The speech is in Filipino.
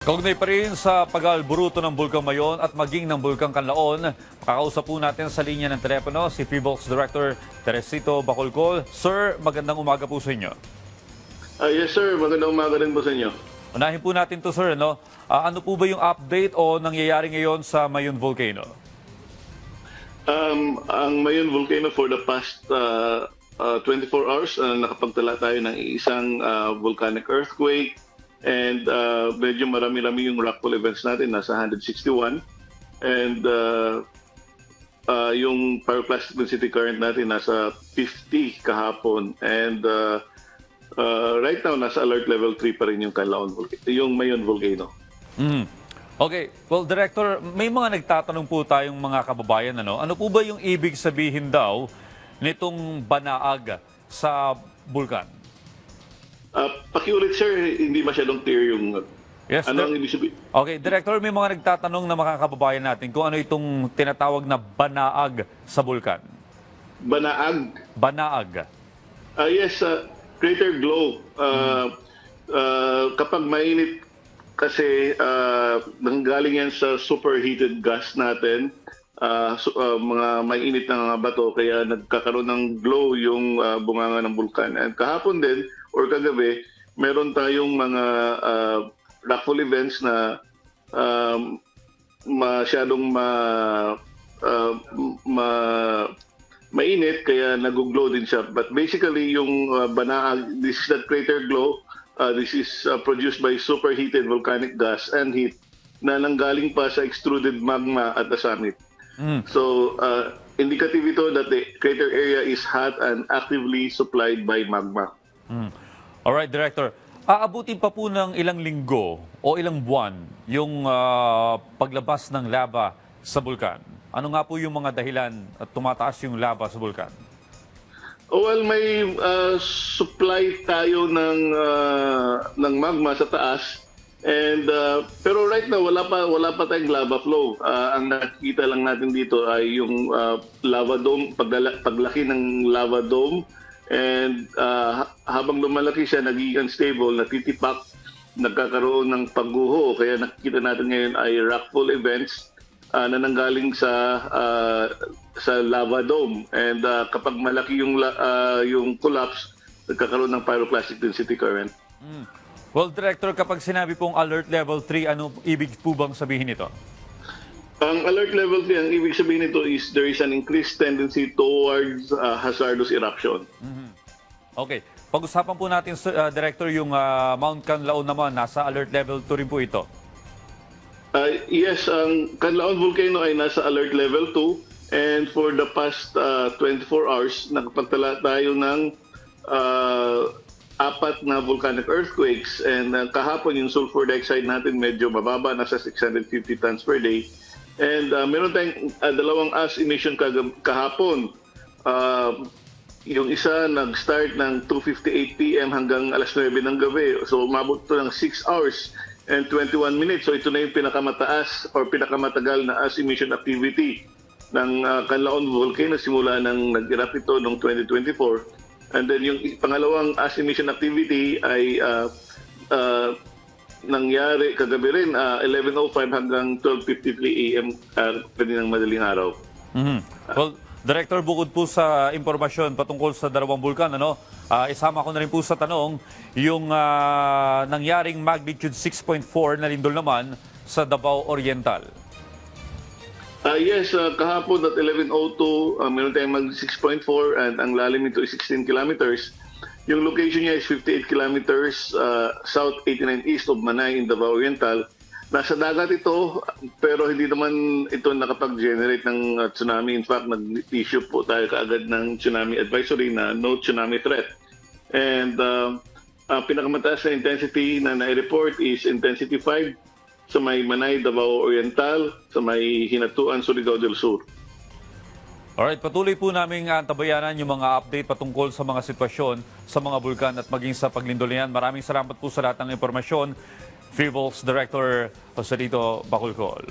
Kaugnay pa rin sa pag-alburuto ng Bulkang Mayon at maging ng Bulkang Kanlaon, makakausap po natin sa linya ng telepono si PHIVOLCS Director Teresito Bacolcol. Sir, magandang umaga po sa inyo. Yes sir, magandang umaga rin po sa inyo. Unahin po natin to sir, no? Ano po ba yung update o nangyayari ngayon sa Mayon Volcano? Ang Mayon Volcano for the past 24 hours, nakapagtala tayo ng isang volcanic earthquake. And medyo marami-rami yung rockfall events natin, nasa 161. And yung pyroclastic density current natin, nasa 50 kahapon. And right now, nasa alert level 3 pa rin yung yung Mayon Volcano. Okay. Well, Director, may mga nagtatanong po tayong mga kababayan. Ano po ba yung ibig sabihin daw nitong banaag sa bulkan? Pakiulit sir, hindi masyadong clear yung Yes, ano ang ibig sabihin. Okay, Director, may mga nagtatanong na mga kababayan natin kung ano itong tinatawag na banaag sa bulkan. Banaag. Banaag. Yes, crater glow. Kapag mainit kasi nanggaling yan sa superheated gas natin, mga mainit na mga bato, kaya nagkakaroon ng glow yung bunganga ng bulkan. And kahapon din, or kagabi, meron tayong mga rockfall events na masyadong mainit, kaya nag-glow din siya. But basically, yung banaag, this is that crater glow. This is produced by superheated volcanic gas and heat na nanggaling pa sa extruded magma at the summit. So, indicative ito that the crater area is hot and actively supplied by magma. Alright, Director. Aabutin pa po ng ilang linggo o ilang buwan yung paglabas ng lava sa bulkan. Ano nga po yung mga dahilan at tumataas yung lava sa bulkan? Well, may supply tayo ng magma sa taas. And pero right now wala pa tayong lava flow. Ang nakikita lang natin dito ay yung lava dome, paglaki ng lava dome, and habang lumalaki siya, nagiging unstable, natitipak, nagkakaroon ng pagguho. Kaya nakikita natin ngayon ay rockfall events na nanggaling sa lava dome. And kapag malaki yung collapse, nagkakaroon ng pyroclastic density current. Well, Director, kapag sinabi pong alert level 3, ano ibig po bang sabihin nito? Ang alert level 3, ang ibig sabihin nito is there is an increased tendency towards hazardous eruption. Okay. Pag-usapan po natin, Director, yung Mount Kanlaon naman, nasa alert level 2 rin po ito. Yes, ang Kanlaon Volcano ay nasa alert level 2. And for the past 24 hours, nakapagtala tayo ng 4 na volcanic earthquakes. And kahapon yung sulfur dioxide natin medyo mababa, nasa 650 tons per day. And meron tayong 2 ash emission kahapon. Yung isa nag-start ng 2:58 p.m. hanggang alas 9 ng gabi. So umabot to ng 6 hours and 21 minutes. So ito na yung pinakamataas or pinakamatagal na ash emission activity ng Kanlaon Volcano simula nang nag-erupt ito noong 2024. And then yung pangalawang ash emission activity ay nangyari kagabi rin, 11:05 hanggang 12:53 a.m. Kaninang madaling araw. Well, Director, bukod po sa impormasyon patungkol sa dalawang bulkan, isama ko na rin po sa tanong yung nangyaring magnitude 6.4 na lindol naman sa Davao Oriental. Yes, kahapon at 11:02, meron tayong mag 6.4 and ang lalim nito is 16 kilometers. Yung location niya is 58 kilometers south 89 east of Manay in Davao Oriental. Nasa dagat ito, pero hindi naman ito nakapag-generate ng tsunami. In fact, nag-issue po tayo kaagad ng tsunami advisory na no tsunami threat. And pinakamataas na intensity na na-report is intensity 5 sa may Manay, Davao Oriental, sa may Hinatuan, Surigao del Sur. Alright, patuloy po namin tabayanan yung mga update patungkol sa mga sitwasyon sa mga bulkan at maging sa paglindol niyan. Maraming salamat po sa lahat ng impormasyon. PHIVOLCS Director Teresito Bacolcol.